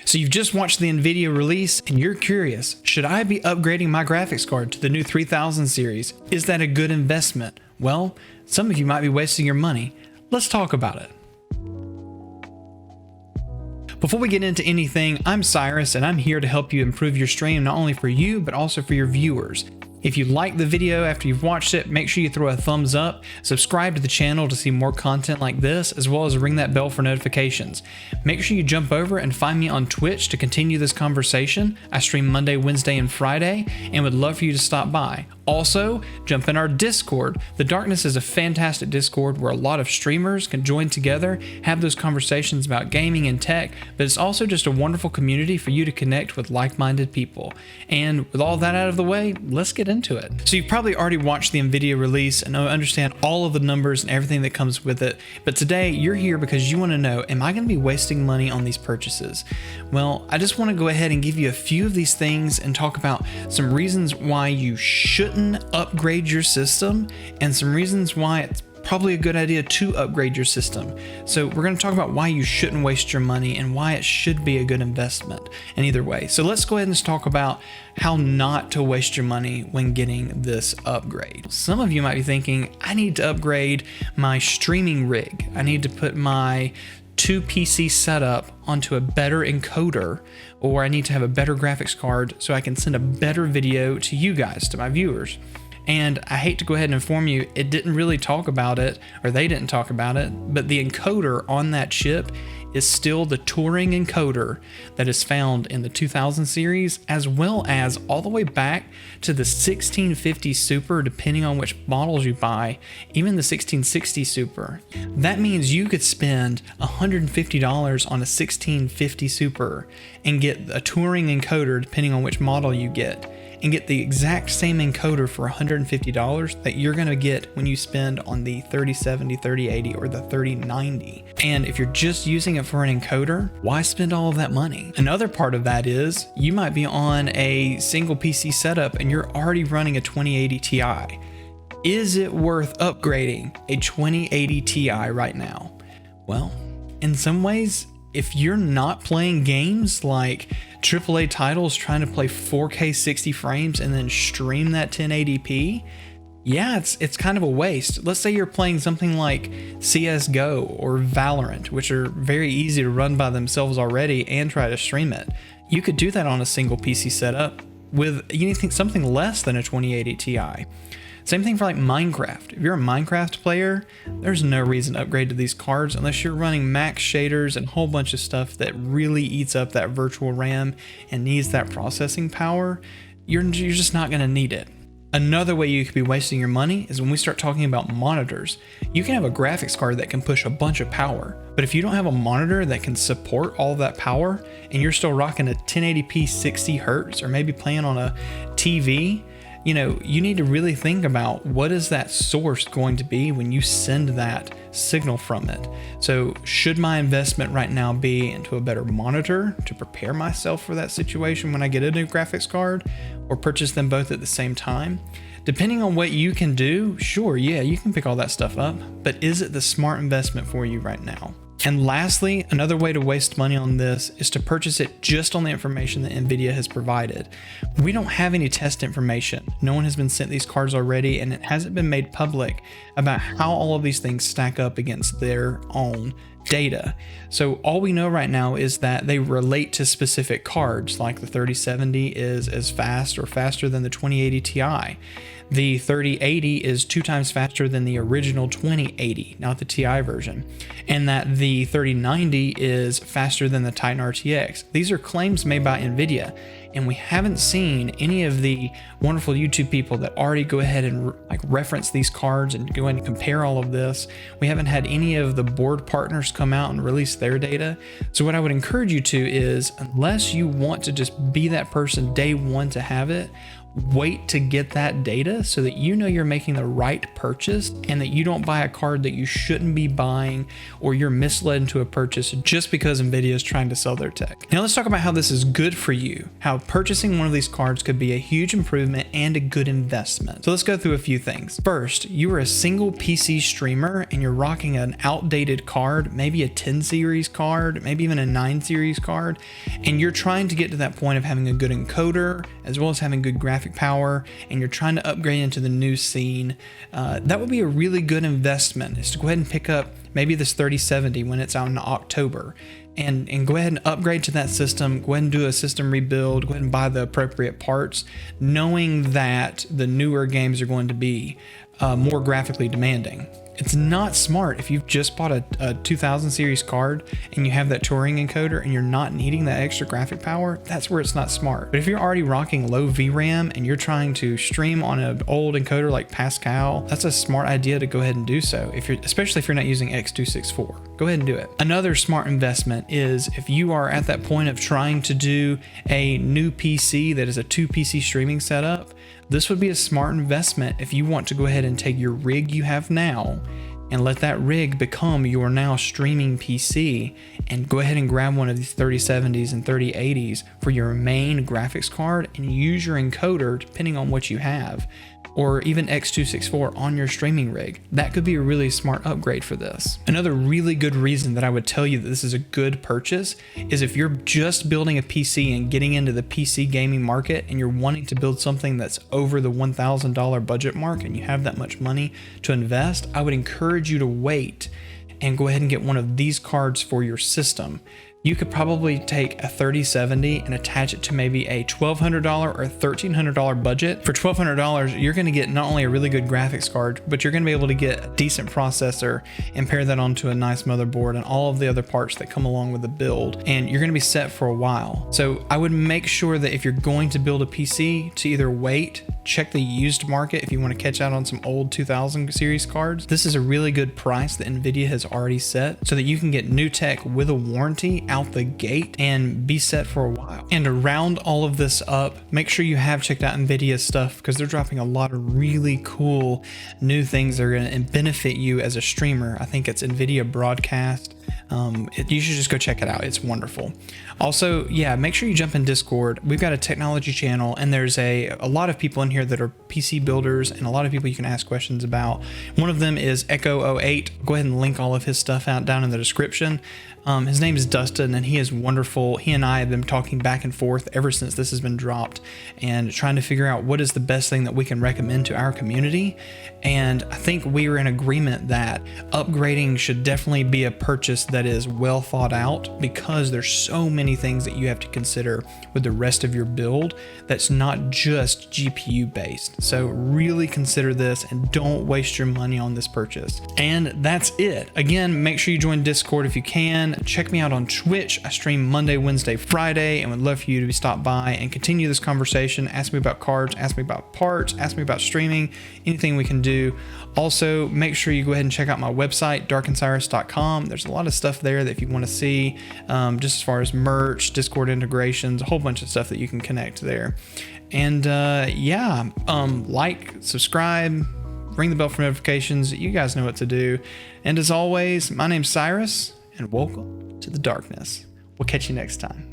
So you've just watched the Nvidia release and you're curious, should I be upgrading my graphics card to the new 3000 series? Is that a good investment? Well, some of you might be wasting your money. Let's talk about it. Before we get into anything, I'm Cyrus and I'm here to help you improve your stream not only for you, but also for your viewers. If you like the video after you've watched it, make sure you throw a thumbs up, subscribe to the channel to see more content like this, as well as ring that bell for notifications. Make sure you jump over and find me on Twitch to continue this conversation. I stream Monday, Wednesday, and Friday, and would love for you to stop by. Also, jump in our Discord. The Darkness is a fantastic Discord where a lot of streamers can join together, have those conversations about gaming and tech, but it's also just a wonderful community for you to connect with like-minded people. And with all that out of the way, let's get into it. So you've probably already watched the Nvidia release and understand all of the numbers and everything that comes with it, but today you're here because you want to know, am I going to be wasting money on these purchases? Well, I just want to go ahead and give you a few of these things and talk about some reasons why you shouldn't upgrade your system and some reasons why it's probably a good idea to upgrade your system. So we're going to talk about why you shouldn't waste your money and why it should be a good investment in either way. So let's go ahead and talk about how not to waste your money when getting this upgrade. Some of you might be thinking, I need to upgrade my streaming rig. I need to put my 2 PC setup onto a better encoder, or I need to have a better graphics card so I can send a better video to you guys, to my viewers. And I hate to go ahead and inform you, it didn't really talk about it, or they didn't talk about it, but the encoder on that chip is still the Turing Encoder that is found in the 2000 series, as well as all the way back to the 1650 Super, depending on which models you buy, even the 1660 Super. That means you could spend $150 on a 1650 Super and get a Turing Encoder, depending on which model you get, and get the exact same encoder for $150 that you're gonna get when you spend on the 3070, 3080, or the 3090. And if you're just using it for an encoder, why spend all of that money? Another part of that is you might be on a single PC setup and you're already running a 2080 Ti. Is it worth upgrading a 2080 Ti right now? Well, in some ways, if you're not playing games like AAA titles trying to play 4K 60 frames and then stream that 1080p, yeah, it's kind of a waste. Let's say you're playing something like CSGO or Valorant, which are very easy to run by themselves already and try to stream it. You could do that on a single PC setup with something less than a 2080 Ti. Same thing for like Minecraft. If you're a Minecraft player, there's no reason to upgrade to these cards unless you're running max shaders and a whole bunch of stuff that really eats up that virtual RAM and needs that processing power. You're just not going to need it. Another way you could be wasting your money is when we start talking about monitors. You can have a graphics card that can push a bunch of power, but if you don't have a monitor that can support all of that power and you're still rocking a 1080p 60 Hertz or maybe playing on a TV, you need to really think about what is that source going to be when you send that signal from it. So should my investment right now be into a better monitor to prepare myself for that situation when I get a new graphics card, or purchase them both at the same time? Depending on what you can do, sure, yeah, you can pick all that stuff up, but is it the smart investment for you right now? And lastly, another way to waste money on this is to purchase it just on the information that Nvidia has provided. We don't have any test information. No one has been sent these cards already, and it hasn't been made public about how all of these things stack up against their own data. So all we know right now is that they relate to specific cards, like the 3070 is as fast or faster than the 2080 Ti. The 3080 is 2 times faster than the original 2080, not the Ti version, and that the 3090 is faster than the Titan RTX. These are claims made by Nvidia, and we haven't seen any of the wonderful YouTube people that already go ahead and reference these cards and go ahead and compare all of this. We haven't had any of the board partners come out and release their data. So what I would encourage you to is, unless you want to just be that person day one to have it, wait to get that data so that you know you're making the right purchase and that you don't buy a card that you shouldn't be buying, or you're misled into a purchase just because Nvidia is trying to sell their tech. Now let's talk about how this is good for you, how purchasing one of these cards could be a huge improvement and a good investment. So let's go through a few things. First, you are a single PC streamer and you're rocking an outdated card, maybe a 10 series card, maybe even a 9 series card, and you're trying to get to that point of having a good encoder as well as having good graphic power, and you're trying to upgrade into the new scene. That would be a really good investment, is to go ahead and pick up maybe this 3070 when it's out in October, and go ahead and upgrade to that system. Go ahead and do a system rebuild, go ahead and buy the appropriate parts, knowing that the newer games are going to be more graphically demanding. It's not smart if you've just bought a 2000 series card and you have that Turing encoder and you're not needing that extra graphic power. That's where it's not smart. But if you're already rocking low VRAM and you're trying to stream on an old encoder like Pascal, that's a smart idea to go ahead and do so. Especially if you're not using X264, go ahead and do it. Another smart investment is if you are at that point of trying to do a new PC that is a 2 PC streaming setup, this would be a smart investment if you want to go ahead and take your rig you have now and let that rig become your now streaming PC, and go ahead and grab one of these 3070s and 3080s for your main graphics card and use your encoder depending on what you have, or even X264 on your streaming rig. That could be a really smart upgrade for this. Another really good reason that I would tell you that this is a good purchase is if you're just building a PC and getting into the PC gaming market and you're wanting to build something that's over the $1,000 budget mark and you have that much money to invest, I would encourage you to wait and go ahead and get one of these cards for your system. You could probably take a 3070 and attach it to maybe a $1,200 or $1,300 budget. For $1,200, you're going to get not only a really good graphics card, but you're going to be able to get a decent processor and pair that onto a nice motherboard and all of the other parts that come along with the build, and you're going to be set for a while. So I would make sure that if you're going to build a PC, to either wait, check the used market if you want to catch out on some old 2000 series cards. This is a really good price that Nvidia has already set so that you can get new tech with a warranty out the gate and be set for a while. And to round all of this up, make sure you have checked out Nvidia's stuff, because they're dropping a lot of really cool new things that are going to benefit you as a streamer. I think it's Nvidia Broadcast. You should just go check it out. It's wonderful. Also, yeah, make sure you jump in Discord. We've got a technology channel, and there's a lot of people in here that are PC builders and a lot of people you can ask questions about. One of them is Echo08. Go ahead and link all of his stuff out down in the description. His name is Dustin, and he is wonderful. He and I have been talking back and forth ever since this has been dropped and trying to figure out what is the best thing that we can recommend to our community. And I think we are in agreement that upgrading should definitely be a purchase that is well thought out, because there's so many things that you have to consider with the rest of your build that's not just GPU based. So really consider this and don't waste your money on this purchase. And that's it. Again, make sure you join Discord if you can. Check me out on Twitch. I stream Monday, Wednesday, Friday, and would love for you to stop by and continue this conversation. Ask me about cards, ask me about parts, ask me about streaming, anything we can do. Also, make sure you go ahead and check out my website, darkencyrus.com. There's a lot of stuff there that if you want to see, just as far as merch, Discord integrations, a whole bunch of stuff that you can connect there. And yeah, like, subscribe, ring the bell for notifications. You guys know what to do. And as always, my name's Cyrus, and welcome to the darkness. We'll catch you next time.